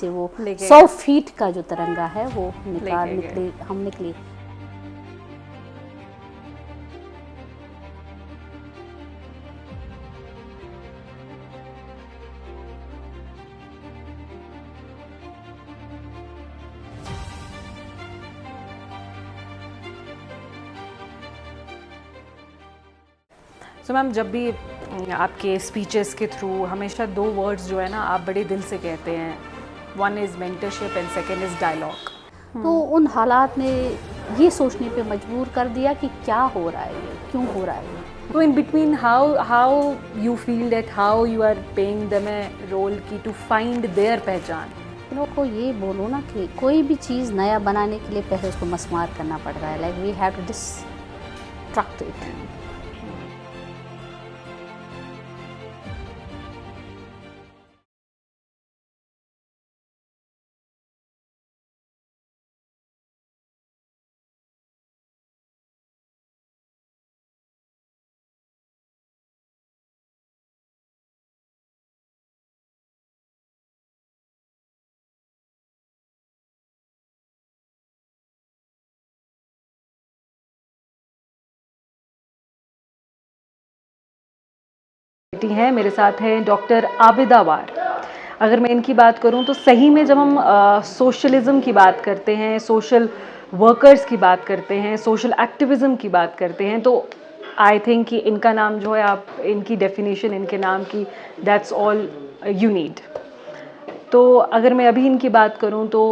से वो लेके 100 फीट का जो तिरंगा है वो लेके गए। हम निकले। सो मैम, जब भी आपके स्पीचेस के थ्रू हमेशा दो वर्ड्स जो है ना आप बड़े दिल से कहते हैं, one is mentorship and second is dialogue. तो उन हालात ने ये सोचने पे मजबूर कर दिया कि क्या हो रहा है, ये क्यों हो रहा है। तो in between how you feel that how you are playing them a role की टू फाइंड देयर पहचान। इन लोगों को ये बोलो ना कि कोई भी चीज़ नया बनाने के लिए पहले उसको मस्मार करना पड़ता है, like we have to destruct it. बेटी हैं मेरे साथ हैं डॉक्टर आबिदा वार। अगर मैं इनकी बात करूं तो सही में जब हम सोशलिज्म की बात करते हैं, सोशल वर्कर्स की बात करते हैं, सोशल एक्टिविज़म की बात करते हैं, तो आई थिंक कि इनका नाम जो है, आप इनकी डेफिनेशन इनके नाम की, दैट्स ऑल यू नीड। तो अगर मैं अभी इनकी बात करूं तो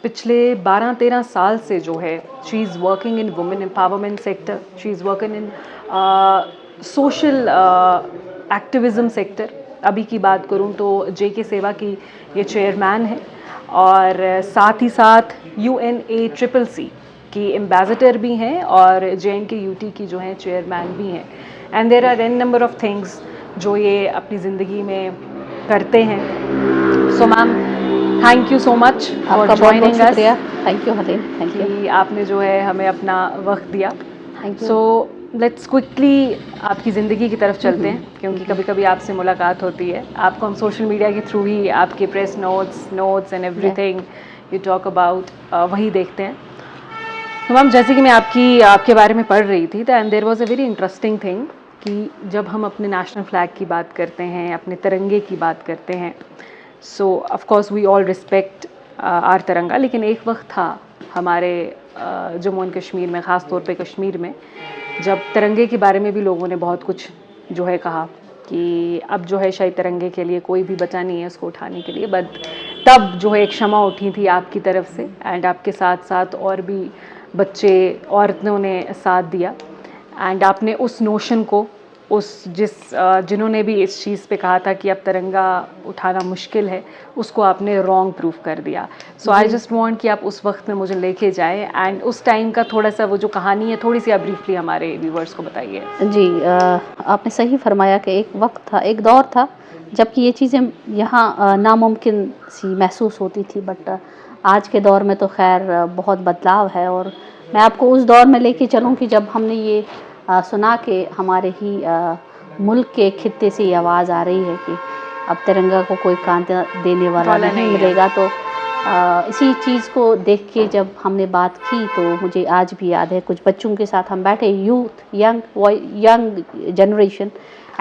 पिछले 12-13 साल से जो है she is working in women empowerment sector, she is working in social activism sector. अभी की बात करूं तो JK सेवा की ये चेयरमैन है और साथ ही साथ UNACCC की एम्बेसडर भी हैं और JNK UT की जो है चेयरमैन भी हैं। And there are an number of things जो ये अपनी ज़िंदगी में करते हैं। So ma'am, thank you so much for joining us. Thank you Halim, thank you कि आपने जो है हमें अपना वक्त दिया। Thank you. So let's quickly आपकी ज़िंदगी की तरफ चलते हैं, क्योंकि कभी कभी आपसे मुलाकात होती है, आपको हम सोशल मीडिया के थ्रू ही आपके press notes and everything you talk about वही देखते हैं। तो मैम, जैसे कि मैं आपके बारे में पढ़ रही थी, and there was a very interesting thing कि जब हम अपने नेशनल फ्लैग की बात करते हैं, अपने तिरंगे की बात करते हैं, so of course we all respect our Tiranga, लेकिन एक वक्त था हमारे जम्मू एंड कश्मीर में, ख़ास तौर पे कश्मीर में, जब तिरंगे के बारे में भी लोगों ने बहुत कुछ जो है कहा कि अब जो है शायद तिरंगे के लिए कोई भी बचा नहीं है उसको उठाने के लिए। बट तब जो है एक क्षमा उठी थी आपकी तरफ से, एंड आपके साथ साथ और भी बच्चे, औरतों ने साथ दिया, एंड आपने उस नोशन को, जिन्होंने भी इस चीज़ पे कहा था कि अब तिरंगा उठाना मुश्किल है, उसको आपने रॉन्ग प्रूफ कर दिया। सो आई जस्ट वांट कि आप उस वक्त में मुझे लेके जाएं, एंड उस टाइम का थोड़ा सा वो जो कहानी है थोड़ी सी आप ब्रीफली हमारे व्यूवर्स को बताइए। जी, आपने सही फरमाया कि एक वक्त था, एक दौर था जबकि ये चीज़ें यहाँ नामुमकिन सी महसूस होती थी, बट आज के दौर में तो खैर बहुत बदलाव है। और मैं आपको उस दौर में लेके चलूँ कि जब हमने ये सुना कि हमारे ही मुल्क के खित्ते से ये आवाज़ आ रही है कि अब तिरंगा को कोई कान देने वाला नहीं मिलेगा। तो इसी चीज़ को देख के जब हमने बात की तो मुझे आज भी याद है, कुछ बच्चों के साथ हम बैठे, youth, young generation,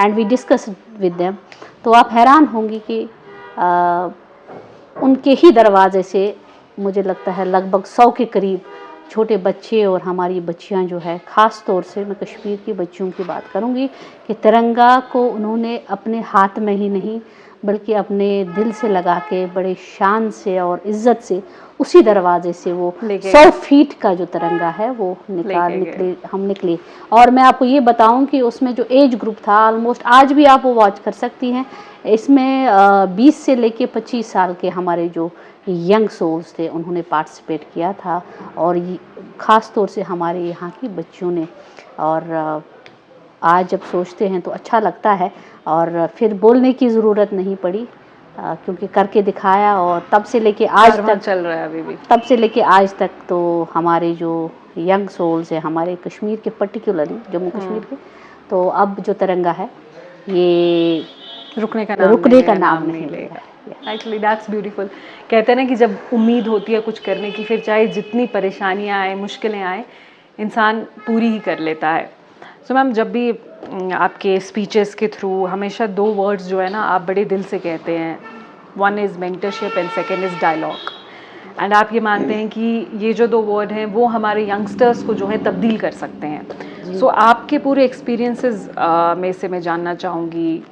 and we discuss with them. तो आप हैरान होंगी कि उनके ही दरवाजे से मुझे लगता है लगभग 100 के करीब छोटे बच्चे और हमारी बच्चियां जो है, ख़ास तौर से मैं कश्मीर की बच्चियों की बात करूंगी कि तिरंगा को उन्होंने अपने हाथ में ही नहीं बल्कि अपने दिल से लगा के बड़े शान से और इज़्ज़त से उसी दरवाजे से वो 100 फीट का जो तिरंगा है वो हम निकले। और मैं आपको ये बताऊं कि उसमें जो एज ग्रुप था, ऑलमोस्ट आज भी आप वो वॉच कर सकती हैं, इसमें 20 से लेके 25 साल के हमारे जो यंग सोल्स थे उन्होंने पार्टिसिपेट किया था, और ख़ास तौर से हमारे यहाँ की बच्चियों ने। और आज जब सोचते हैं तो अच्छा लगता है, और फिर बोलने की ज़रूरत नहीं पड़ी क्योंकि करके दिखाया, और तब से लेके आज तक चल रहा है अभी भी। तब से लेके आज तक तो हमारे जो यंग सोल्स हैं हमारे कश्मीर के, पर्टिकुलरली जम्मू कश्मीर के, तो अब जो तिरंगा है ये रुकने का नाम नहीं लेगा। Actually that's beautiful. कहते हैं ना कि जब उम्मीद होती है कुछ करने की, फिर चाहे जितनी परेशानियां आए, मुश्किलें आए, इंसान पूरी ही कर लेता है। सो मैम, जब भी आपके स्पीचेस के थ्रू हमेशा 2 वर्ड्स जो है ना आप बड़े दिल से कहते हैं, one is mentorship and second is dialogue. And आप ये मानते हैं कि ये जो 2 वर्ड हैं वो हमारे यंगस्टर्स को जो है तब्दील कर सकते हैं। सो आपके पूरे एक्सपीरियंसेस में से मैं जानना चाहूँगी,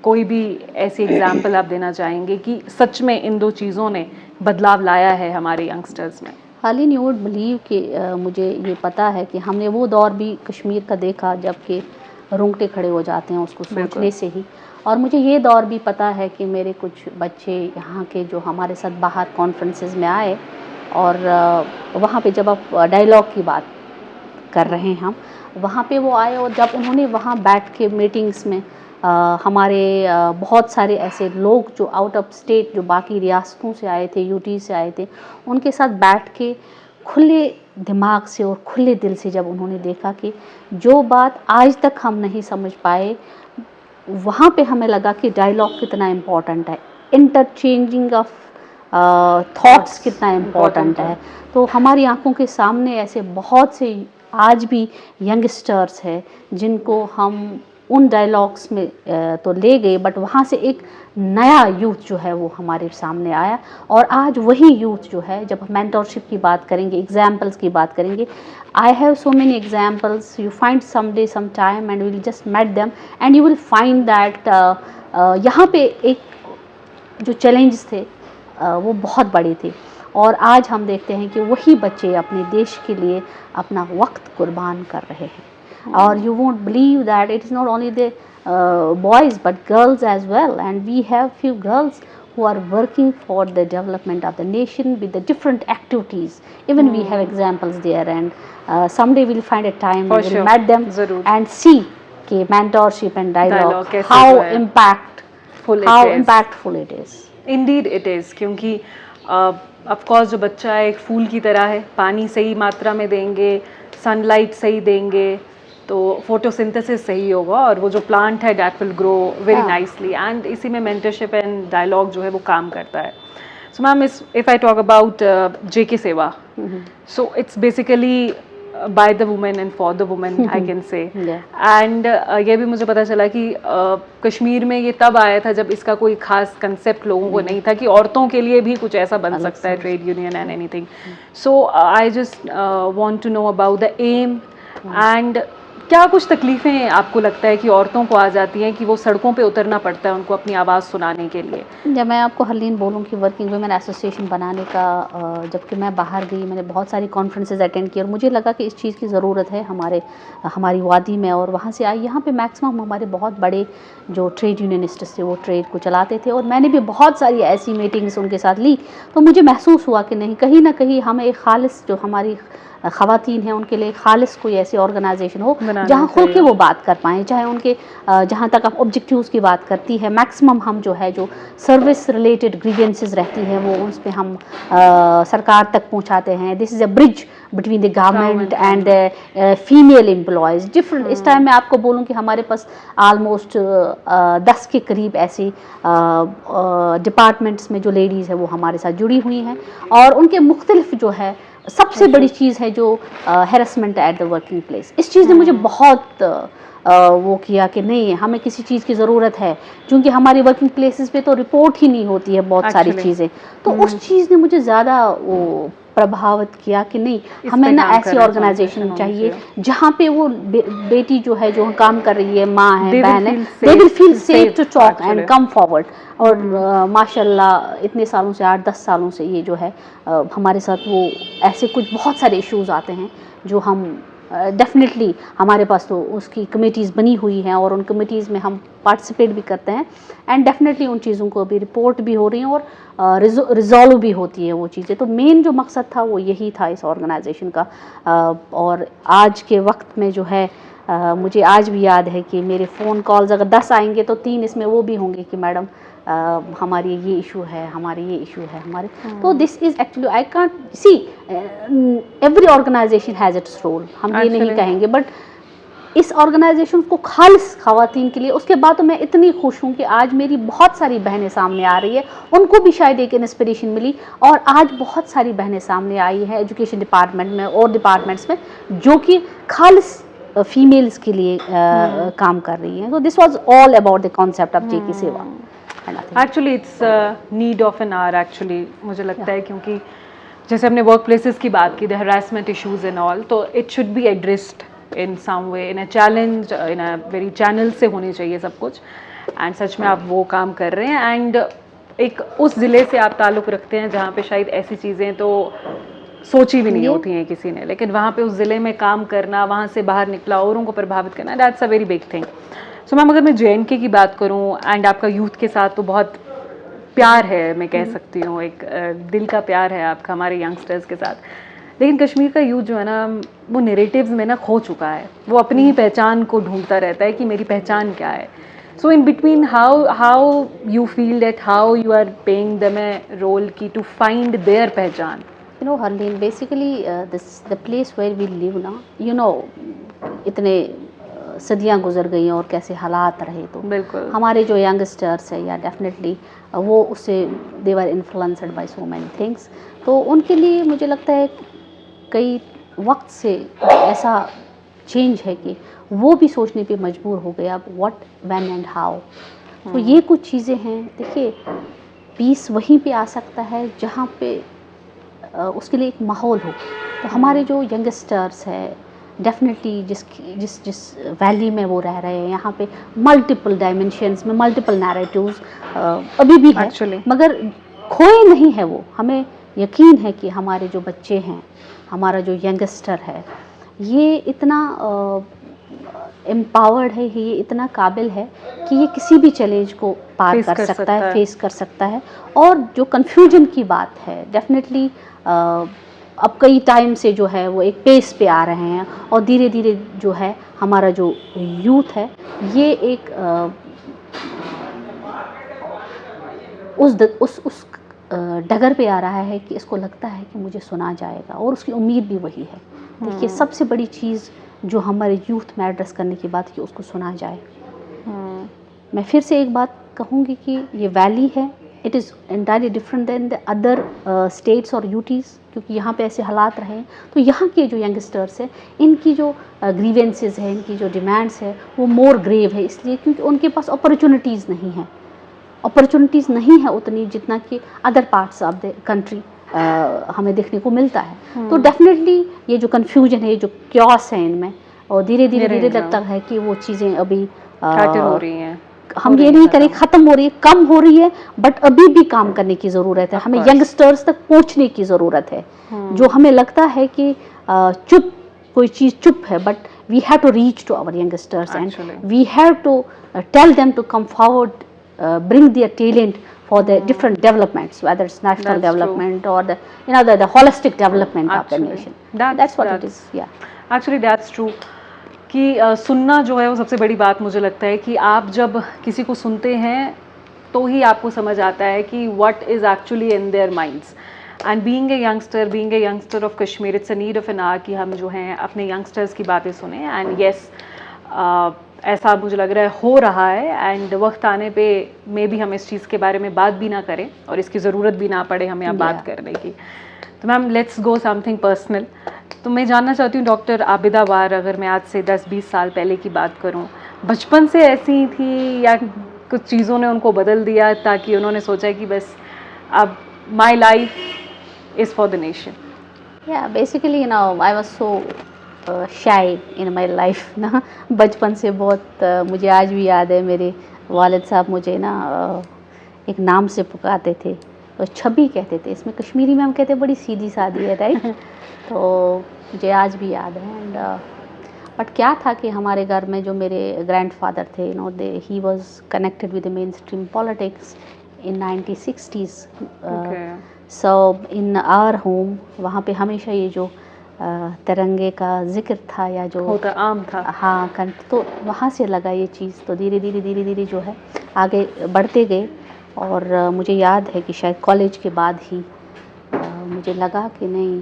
कोई भी ऐसी एग्जाम्पल आप देना चाहेंगे कि सच में इन 2 चीज़ों ने बदलाव लाया है हमारे यंगस्टर्स में? हालिन, यू वुड बिलीव कि मुझे ये पता है कि हमने वो दौर भी कश्मीर का देखा जबकि रोंगटे खड़े हो जाते हैं उसको सोचने से ही। और मुझे ये दौर भी पता है कि मेरे कुछ बच्चे यहाँ के जो हमारे साथ बाहर कॉन्फ्रेंसेस में आए, और वहाँ पे जब आप डायलॉग की बात कर रहे हैं हम, वहाँ पे वो आए और जब उन्होंने वहाँ बैठ के मीटिंग्स में हमारे बहुत सारे ऐसे लोग जो आउट ऑफ स्टेट, जो बाकी रियासतों से आए थे, यूटी से आए थे, उनके साथ बैठ के खुले दिमाग से और खुले दिल से जब उन्होंने देखा कि जो बात आज तक हम नहीं समझ पाए, वहाँ पे हमें लगा कि डायलॉग कितना इम्पोर्टेंट है, इंटरचेंजिंग ऑफ थॉट्स कितना इम्पोर्टेंट है। तो हमारी आंखों के सामने ऐसे बहुत से आज भी यंगस्टर्स हैं जिनको हम उन डायलॉग्स में तो ले गए, बट वहाँ से एक नया यूथ जो है वो हमारे सामने आया। और आज वही यूथ जो है, जब हम मेंटरशिप की बात करेंगे, एग्जाम्पल्स की बात करेंगे, I have so many examples, you find some day some time and will just met them and you will find that यहाँ पे एक जो चैलेंज थे वो बहुत बड़े थे। और आज हम देखते हैं कि वही बच्चे अपने देश के लिए अपना वक्त कुर्बान कर रहे हैं। और you won't believe that it is not only the boys but girls as well, and we have few girls who are working for the development of the nation with the different activities. Even we have examples there, and someday we'll find a time For we'll sure. meet them Zarur. and see कि mentorship and dialogue कैसे how जो है impactful it is. Indeed it is, क्योंकि of course जो बच्चा है एक फूल की तरह है, पानी सही मात्रा में देंगे, सनलाइट सही देंगे तो फोटोसिंथेसिस सही होगा और वो जो प्लांट है that will grow very nicely. And इसी में मेंटरशिप एंड डायलॉग जो है वो काम करता है। So ma'am, if I talk about JK Seva, so it's basically by the women and for the women, I can say. And ये भी मुझे पता चला कि कश्मीर में ये तब आया था जब इसका कोई खास कंसेप्ट लोगों को नहीं था कि औरतों के लिए भी कुछ ऐसा बन सकता है, trade union and anything. So I just want to know about them, and क्या कुछ तकलीफ़ें आपको लगता है कि औरतों को आ जाती हैं कि वो सड़कों पे उतरना पड़ता है उनको अपनी आवाज़ सुनाने के लिए? जब मैं आपको हरलीन बोलूं कि वर्किंग वुमेन एसोसिएशन बनाने का, जबकि मैं बाहर गई, मैंने बहुत सारी कॉन्फ्रेंसेज अटेंड की और मुझे लगा कि इस चीज़ की ज़रूरत है हमारी वादी में। और वहाँ से आई, यहाँ पे मैक्सिमम हमारे बहुत बड़े जो ट्रेड यूनियनिस्ट थे वो ट्रेड को चलाते थे, और मैंने भी बहुत सारी ऐसी मीटिंग्स उनके साथ ली। तो मुझे महसूस हुआ कि नहीं, कहीं ना कहीं हमें एक खालिस, जो हमारी ख़वातीन हैं उनके लिए खालिस कोई ऐसी ऑर्गेनाइजेशन हो जहाँ खुल के वो बात कर पाएँ, चाहे उनके जहाँ तक आप ऑब्जेक्टिव्स की बात करती है, मैक्सिमम हम जो है जो सर्विस रिलेटेड ग्रीवेंसेस रहती हैं वो उस पर हम सरकार तक पहुँचाते हैं। This is a bridge between the government and the female employees different. इस टाइम मैं आपको बोलूँ कि हमारे पास आलमोस्ट 10 के करीब ऐसी डिपार्टमेंट्स में जो लेडीज़ है वो हमारे साथ जुड़ी हुई हैं, और उनके मुख्तलिफ जो है सबसे बड़ी चीज़ है जो harassment at the working place. इस चीज़ ने मुझे बहुत वो किया कि नहीं, हमें किसी चीज़ की ज़रूरत है, क्योंकि हमारी वर्किंग प्लेसेस पे तो रिपोर्ट ही नहीं होती है बहुत सारी चीज़ें। तो उस चीज़ ने मुझे ज़्यादा वो प्रभावित किया कि नहीं, हमें ना ऐसी ऑर्गेनाइजेशन चाहिए जहाँ पे वो बेटी जो है जो काम कर रही है, माँ है, बहन है, they will feel safe to talk and come forward. और माशाल्लाह इतने सालों से, 8-10 सालों से ये जो है हमारे साथ वो ऐसे कुछ बहुत सारे इश्यूज़ आते हैं जो हम डेफिनेटली हमारे पास तो उसकी कमेटीज़ बनी हुई हैं और उन कमेटीज़ में हम पार्टिसिपेट भी करते हैं, एंड डेफिनेटली उन चीज़ों को अभी रिपोर्ट भी हो रही हैं और रिजॉल्व भी होती है वो चीज़ें। तो मेन जो मकसद था वो यही था इस ऑर्गेनाइजेशन का। और आज के वक्त में जो है मुझे आज भी याद है कि मेरे फ़ोन कॉल्स अगर 10 आएंगे तो 3 इसमें वो भी होंगे कि मैडम हमारी ये इशू है, हमारे ये इशू है हमारे। तो this is actually, I can't see, every organisation has its role, हम ये नहीं कहेंगे, बट इस ऑर्गेनाइजेशन को खालिस ख़वातीन के लिए, उसके बाद तो मैं इतनी खुश हूँ कि आज मेरी बहुत सारी बहनें सामने आ रही है, उनको भी शायद एक इंस्पिरेशन मिली और आज बहुत सारी बहनें सामने आई हैं एजुकेशन डिपार्टमेंट में और डिपार्टमेंट्स में जो कि खालिस फीमेल्स के लिए काम कर रही हैं. तो this was all about the concept of JK Seva. Actually it's need of an hour actually, मुझे लगता है, क्योंकि जैसे हमने वर्क प्लेसेस की बात की, the harassment issues and all, तो it should be addressed in some way, in a challenge, in a very channel से होनी चाहिए सब कुछ. एंड सच में आप वो काम कर रहे हैं. एंड एक उस ज़िले से आप ताल्लुक़ रखते हैं जहाँ पे शायद ऐसी चीज़ें तो सोची भी नहीं होती हैं किसी ने, लेकिन वहाँ पे उस ज़िले में काम करना, वहाँ से बाहर निकला, औरों को प्रभावित करना, that's a very big thing. So ma'am, अगर मैं JNK की बात करूँ, एंड आपका यूथ के साथ तो बहुत प्यार है, मैं कह सकती हूँ, एक दिल का प्यार है आपका हमारे यंगस्टर्स के साथ. लेकिन कश्मीर का यूथ जो है ना, वो नैरेटिव्स में ना खो चुका है. वो अपनी ही पहचान को ढूंढता रहता है कि मेरी पहचान क्या है. So in between how you feel that how you are playing them a role की टू फाइंड देयर पहचान. You know, Harleen, basically the place where we live now, you know, इतने सदियां गुजर गई और कैसे हालात रहे, तो बिल्कुल हमारे जो यंगस्टर्स है या डेफिनेटली वो उससे they were influenced by so many things. तो उनके लिए मुझे लगता है कई वक्त से ऐसा चेंज है कि वो भी सोचने पे मजबूर हो गए अब व्हाट व्हेन एंड हाउ. तो ये कुछ चीज़ें हैं. देखिए, पीस वहीं पे आ सकता है जहाँ पे उसके लिए एक माहौल हो. तो हमारे जो यंगस्टर्स है डेफिनेटली जिस वैली में वो रह रहे हैं, यहाँ पे मल्टीपल डायमेंशंस में मल्टीपल नैरेटिव्स अभी भी है Actually. मगर खोए नहीं है वो. हमें यकीन है कि हमारे जो बच्चे हैं, हमारा जो यंगस्टर है, ये इतना एम्पावर्ड है, ये इतना काबिल है कि ये किसी भी चैलेंज को पार कर सकता है, फेस कर सकता है. और जो कन्फ्यूजन की बात है, डेफिनेटली अब कई टाइम से जो है वो एक पेस पे आ रहे हैं और धीरे धीरे जो है हमारा जो यूथ है ये एक उस डगर पे आ रहा है कि इसको लगता है कि मुझे सुना जाएगा और उसकी उम्मीद भी वही है. देखिए, सबसे बड़ी चीज़ जो हमारे यूथ में एड्रेस करने की बात कि उसको सुना जाए. मैं फिर से एक बात कहूँगी कि ये वैली है, it is entirely different than the other states और यूटीज़, क्योंकि यहाँ पे ऐसे हालात रहे हैं. तो यहाँ के जो यंगस्टर्स हैं, इनकी जो ग्रीवेंसेस है, इनकी जो डिमांड्स है, वो मोर ग्रेव है, इसलिए क्योंकि उनके पास अपॉर्चुनिटीज़ नहीं है. अपॉर्चुनिटीज़ नहीं है उतनी जितना कि other parts of the country हमें देखने को मिलता है. तो डेफिनेटली ये जो कन्फ्यूजन है, ये जो क्योस है इनमें, और धीरे धीरे लगता है कि वो चीज़ें अभी हो रही हैं. हम ये नहीं करें ख़त्म हो रही है, कम हो रही है, बट अभी भी काम करने की ज़रूरत है. हमें यंगस्टर्स तक पहुंचने की ज़रूरत है. जो हमें लगता है कि चुप कोई चीज़ चुप है, but we have to reach to our youngsters and we have to tell them to come forward, bring their talent for the different developments, whether it's national development or the holistic development of the nation. That's what it is. Yeah. Actually, that's true. कि सुनना जो है वो सबसे बड़ी बात मुझे लगता है कि आप जब किसी को सुनते हैं तो ही आपको समझ आता है कि what is actually in their minds. And being a youngster of Kashmir, it's a need of an hour कि हम जो हैं अपने youngsters की बातें सुने. And yes, ऐसा मुझे लग रहा है हो रहा है. एंड वक्त आने पे मे भी हम इस चीज़ के बारे में बात भी ना करें और इसकी ज़रूरत भी ना पड़े हमें अब बात करने की. तो ma'am, let's go something personal. तो मैं जानना चाहती हूँ, डॉक्टर आबिदा वार, अगर मैं आज से 10-20 साल पहले की बात करूँ, बचपन से ऐसी ही थी या कुछ चीज़ों ने उनको बदल दिया ताकि उन्होंने सोचा कि बस अब my life is for the nation? या बेसिकली आई वाज सो शाई इन माई लाइफ ना. बचपन से बहुत मुझे आज भी याद है, मेरे वालिद साहब मुझे ना एक नाम से पुकारते थे, तो छवि कहते थे. इसमें कश्मीरी में हम कहते हैं बड़ी सीधी सादी है, राइट. तो मुझे आज भी याद है. एंड बट क्या था कि हमारे घर में जो मेरे ग्रैंडफादर थे, he was connected with the mainstream politics in 1960s. So in our home वहाँ पे हमेशा ये जो तिरंगे का जिक्र था या जो होता आम था, हाँ, तो वहाँ से लगा ये चीज़. तो धीरे धीरे जो है आगे बढ़ते गए. और मुझे याद है कि शायद कॉलेज के बाद ही मुझे लगा कि नहीं,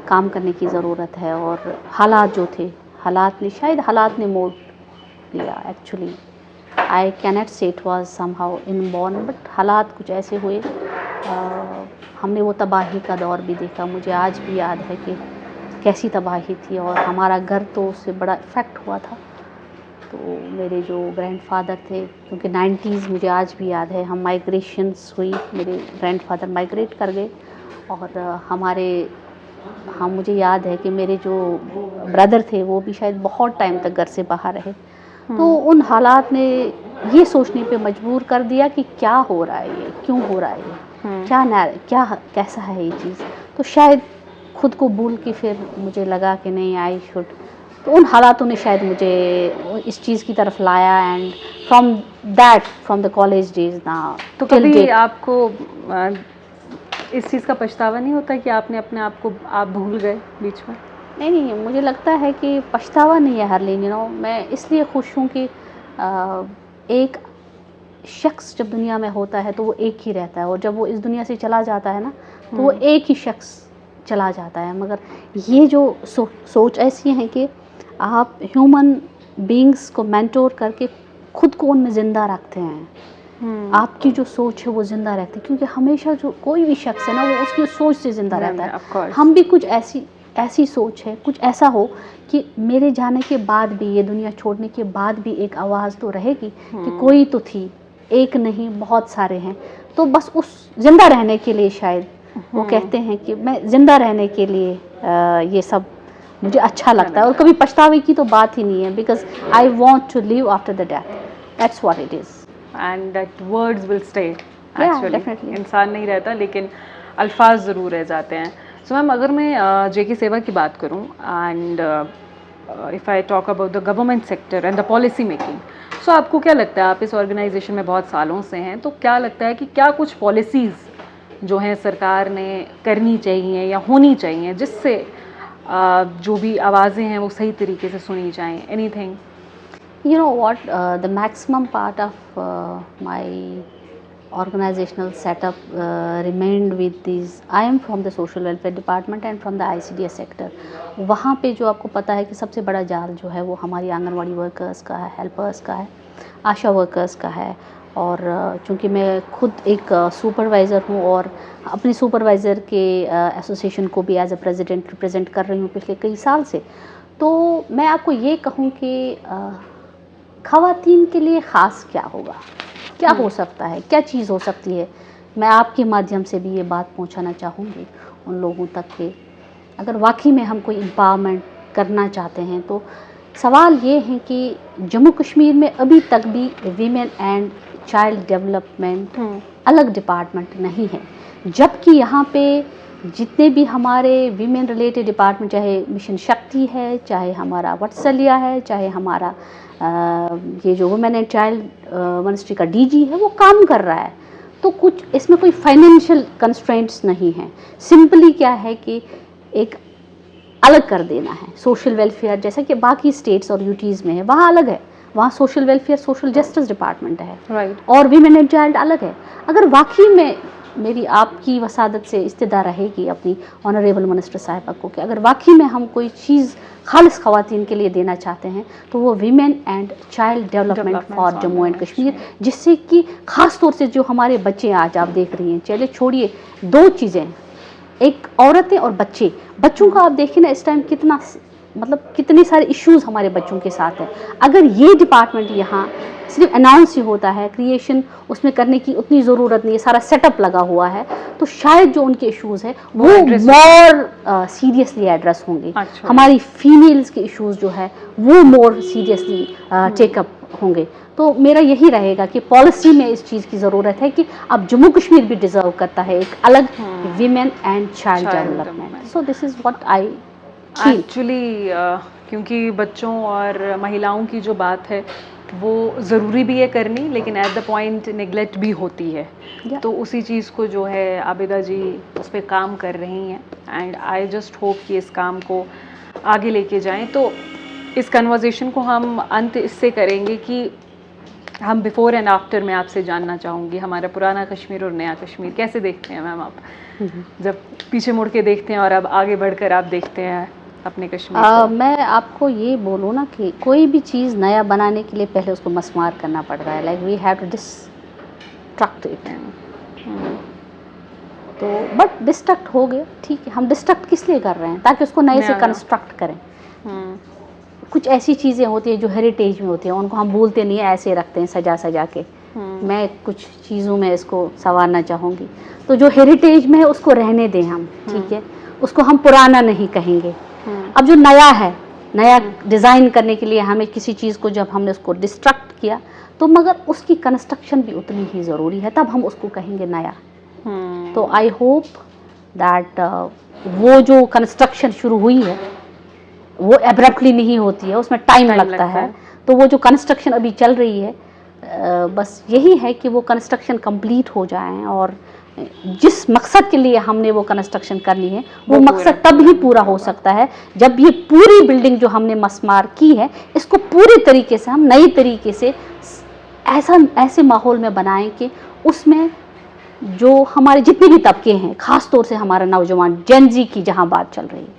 काम करने की ज़रूरत है. और हालात जो थे हालात ने, शायद हालात ने मोड़ लिया एक्चुअली। आई कैनट से it was somehow inborn, but हालात कुछ ऐसे हुए। हमने वो तबाही का दौर भी देखा। मुझे आज भी याद है कि कैसी तबाही थी, और हमारा घर तो उससे बड़ा इफ़ेक्ट हुआ था। तो मेरे जो ग्रैंडफादर थे, क्योंकि 90s मुझे आज भी याद है, हम माइग्रेशंस हुई, मेरे ग्रैंडफादर माइग्रेट कर गए, और मुझे याद है कि मेरे जो ब्रदर थे वो भी शायद बहुत टाइम तक घर से बाहर रहे। तो उन हालात ने ये सोचने पे मजबूर कर दिया कि क्या हो रहा है ये, क्यों हो रहा है ये, क्या कैसा है ये चीज़। तो शायद खुद को भूल के फिर मुझे लगा कि नहीं, आई शुड, तो उन हालातों ने शायद मुझे इस चीज़ की तरफ लाया। And from the college days ना, तो कभी आपको इस चीज़ का पछतावा नहीं होता कि आपने अपने आप को आप भूल गए बीच में? नहीं, मुझे लगता है कि पछतावा नहीं है हरलीन, मैं इसलिए खुश हूँ कि एक शख्स जब दुनिया में होता है तो वो एक ही रहता है, और जब वो इस दुनिया से चला जाता है ना, तो वो एक ही शख्स चला जाता है। मगर ये जो सोच ऐसी है कि आप ह्यूमन बीइंग्स को मेंटोर करके खुद को उनमें ज़िंदा रखते हैं। आपकी जो सोच है वो ज़िंदा रहती है, क्योंकि हमेशा जो कोई भी शख्स है ना, वो उसकी सोच से ज़िंदा रहता है। हम भी कुछ ऐसी सोच है, कुछ ऐसा हो कि मेरे जाने के बाद भी, ये दुनिया छोड़ने के बाद भी एक आवाज़ तो रहेगी कि कोई तो थी, एक नहीं बहुत सारे हैं। तो बस उस ज़िंदा रहने के लिए शायद वो कहते हैं कि मैं ज़िंदा रहने के लिए ये सब मुझे अच्छा लगता है, और कभी पछतावे की तो बात ही नहीं है, because I want to live after the death, that's what it is. And that words will stay actually. इंसान नहीं रहता, लेकिन अल्फाज ज़रूर रह जाते हैं। सो मैम, अगर मैं जेके सेवा की बात करूं, and if I talk about the government sector and the policy making, so आपको क्या लगता है, आप इस ऑर्गेनाइजेशन में बहुत सालों से हैं, तो क्या लगता है कि क्या कुछ पॉलिसीज़ जो हैं सरकार ने करनी चाहिए या होनी चाहिए, जिससे जो भी आवाज़ें हैं वो सही तरीके से सुनी जाएं? Anything? You know what, the maximum part of my organizational setup remained with these. I am from the social welfare department and from the ICDS sector. वहाँ पे जो आपको पता है कि सबसे बड़ा जाल जो है वो हमारी आंगनवाड़ी वर्कर्स का है, हेल्पर्स का है, आशा वर्कर्स का है। और चूँकि मैं खुद एक सुपरवाइज़र हूँ, और अपने सुपरवाइज़र के एसोसिएशन को भी एज अ प्रेसिडेंट रिप्रेजेंट कर रही हूँ पिछले कई साल से, तो मैं आपको ये कहूँ कि ख़वातीन के लिए ख़ास क्या होगा, क्या हो सकता है, क्या चीज़ हो सकती है। मैं आपके माध्यम से भी ये बात पहुंचाना चाहूँगी उन लोगों तक कि अगर वाकई में हम कोई एम्पावरमेंट करना चाहते हैं, तो सवाल ये है कि जम्मू कश्मीर में अभी तक भी वीमेन एंड चाइल्ड डेवलपमेंट अलग डिपार्टमेंट नहीं है, जबकि यहाँ पे जितने भी हमारे वीमेन रिलेटेड डिपार्टमेंट, चाहे मिशन शक्ति है, चाहे हमारा वत्सल्या है, चाहे हमारा ये जो वुमेन एंड चाइल्ड मिनिस्ट्री का डीजी है, वो काम कर रहा है। तो कुछ इसमें कोई फाइनेंशियल कंस्ट्रेंट्स नहीं है, सिंपली क्या है कि एक अलग कर देना है। सोशल वेलफेयर जैसे कि बाकी स्टेट्स और यूटीज़ में है, वहाँ अलग है, वहाँ social welfare social justice department है, राइट। और वीमेन एंड चाइल्ड अलग है। अगर वाकई में मेरी आपकी वसादत से इस्तेदा रहेगी अपनी ऑनरेबल मिनिस्टर साहिबा को कि अगर वाकई में हम कोई चीज़ खालिस ख़वातीन के लिए देना चाहते हैं, तो वो women and child development for Jammu and Kashmir, जिससे कि ख़ास तौर से जो हमारे बच्चे आज आप देख रही हैं, चलिए छोड़िए दो चीज़ें, एक औरतें और बच्चे, बच्चों का आप देखिए ना इस टाइम कितना, मतलब कितने सारे इश्यूज़ हमारे बच्चों के साथ हैं। अगर ये डिपार्टमेंट यहाँ सिर्फ अनाउंस ही होता है, क्रिएशन उसमें करने की उतनी ज़रूरत नहीं है, सारा सेटअप लगा हुआ है, तो शायद जो उनके इश्यूज़ हैं वो मोर सीरियसली एड्रेस होंगे। अच्छा। हमारी फीमेल्स के इश्यूज़ जो है वो मोर सीरियसली टेकअप होंगे। तो मेरा यही रहेगा कि पॉलिसी में इस चीज़ की ज़रूरत है कि अब जम्मू कश्मीर भी डिज़र्व करता है एक अलग women and child development. So this is what I actually, क्योंकि बच्चों और महिलाओं की जो बात है वो ज़रूरी भी है करनी, लेकिन एट द पॉइंट नेगलेक्ट भी होती है। तो उसी चीज़ को जो है आबिदा जी उस पर काम कर रही हैं, एंड आई जस्ट होप कि इस काम को आगे लेके जाएं। तो इस कन्वर्सेशन को हम अंत इससे करेंगे कि हम बिफ़ोर एंड आफ्टर में आपसे जानना चाहूँगी, हमारा पुराना कश्मीर और नया कश्मीर कैसे देखते हैं मैम आप, जब पीछे मुड़ के देखते हैं और अब आगे बढ़कर आप देखते हैं अपने कश्मीर को? मैं आपको ये बोलूँ ना कि कोई भी चीज़ नया बनाने के लिए पहले उसको मस्मार करना पड़ता है, like we have to destruct it. तो बट डिस्ट्रक्ट हो गया, ठीक है। हम डिस्ट्रक्ट किस लिए कर रहे हैं? ताकि उसको नए से नया। कंस्ट्रक्ट करें। कुछ ऐसी चीज़ें होती हैं जो हेरिटेज में होती हैं, उनको हम भूलते नहीं है, ऐसे रखते हैं सजा सजा के। मैं कुछ चीज़ों में इसको संवारना चाहूँगी। तो जो हेरिटेज में है उसको रहने दें हम, ठीक है, उसको हम पुराना नहीं कहेंगे। अब जो नया है, नया डिज़ाइन करने के लिए हमें किसी चीज़ को जब हमने उसको डिस्ट्रक्ट किया, तो मगर उसकी कंस्ट्रक्शन भी उतनी ही ज़रूरी है, तब हम उसको कहेंगे नया। तो आई होप दैट वो जो कंस्ट्रक्शन शुरू हुई है वो एब्रप्टली नहीं होती है, उसमें टाइम लगता है। तो वो जो कंस्ट्रक्शन अभी चल रही है, बस यही है कि वो कंस्ट्रक्शन कंप्लीट हो जाए, और जिस मकसद के लिए हमने वो कंस्ट्रक्शन करनी है वो मकसद तब ही पूरा हो सकता है जब ये पूरी बिल्डिंग जो हमने मस्मार की है इसको पूरी तरीके से हम नई तरीके से ऐसे माहौल में बनाएं कि उसमें जो हमारे जितने भी तबके हैं, ख़ास तौर से हमारा नौजवान जेनजी की जहाँ बात चल रही है,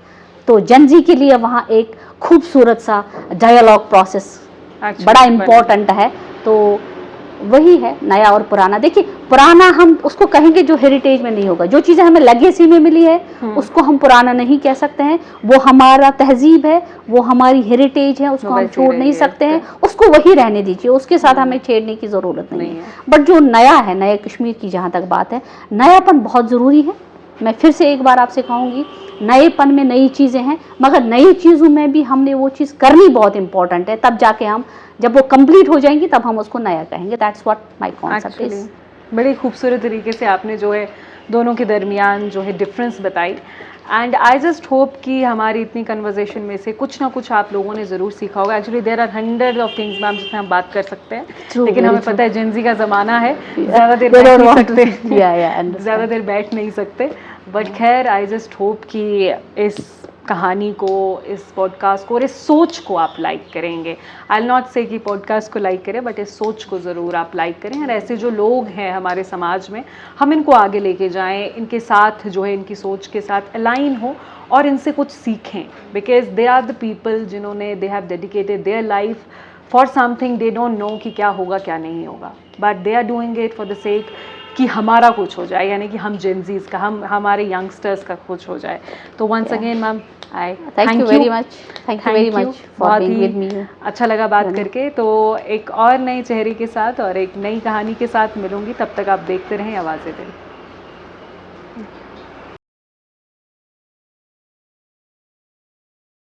तो जेनजी के लिए वहाँ एक खूबसूरत सा डायलॉग प्रोसेस बड़ा इम्पोर्टेंट है। तो वही है नया और पुराना। देखिए, पुराना हम उसको कहेंगे जो हेरिटेज में नहीं होगा। जो चीज़ें हमें लेगेसी में मिली है उसको हम पुराना नहीं कह सकते हैं, वो हमारा तहजीब है, वो हमारी हेरिटेज है, उसको हम छोड़ नहीं सकते हैं, उसको वही रहने दीजिए, उसके साथ हमें छेड़ने की ज़रूरत नहीं है। बट जो नया है, नए कश्मीर की जहाँ तक बात है, नयापन बहुत ज़रूरी है। मैं फिर से एक बार आपसे कहूँगी, नएपन में नई चीज़ें हैं, मगर नई चीज़ों में भी हमने वो चीज़ करनी बहुत इंपॉर्टेंट है, तब जाके हम, जब वो कंप्लीट हो जाएंगी तब हम उसको नया कहेंगे। That's what my concept is. बड़ी खूबसूरत तरीके से आपने जो है दोनों के दरमियान जो है डिफरेंस बताई, एंड आई जस्ट होप कि हमारी इतनी कन्वर्जेशन में से कुछ ना कुछ आप लोगों ने ज़रूर सीखा होगा। Actually there are hundred of things ma'am जिसमें हम बात कर सकते हैं, लेकिन हमें पता है जेनजी का ज़माना है, ज़्यादा देर बैठ नहीं सकते, ज़्यादा देर बैठ नहीं सकते। बट खैर, आई जस्ट होप कि इस कहानी को, इस पॉडकास्ट को और इस सोच को आप लाइक करेंगे। आई विल नॉट से कि पॉडकास्ट को लाइक करें, बट इस सोच को ज़रूर आप लाइक करें, और ऐसे जो लोग हैं हमारे समाज में, हम इनको आगे लेके जाएं, इनके साथ जो है, इनकी सोच के साथ अलाइन हो और इनसे कुछ सीखें, because they are the people जिन्होंने they have dedicated their life for something. They don't know कि क्या होगा क्या नहीं होगा, but they are doing it for the sake कि हमारा कुछ हो जाए, यानी कि हम जेनजीज का, हमारे यंगस्टर्स का कुछ हो जाए। तो once again ma'am, I thank you very much, thank you very much for being with me. अच्छा लगा बात करके। तो एक और नए चेहरे के साथ और एक नई कहानी के साथ मिलूंगी, तब तक आप देखते रहें आवाज़ें दिल।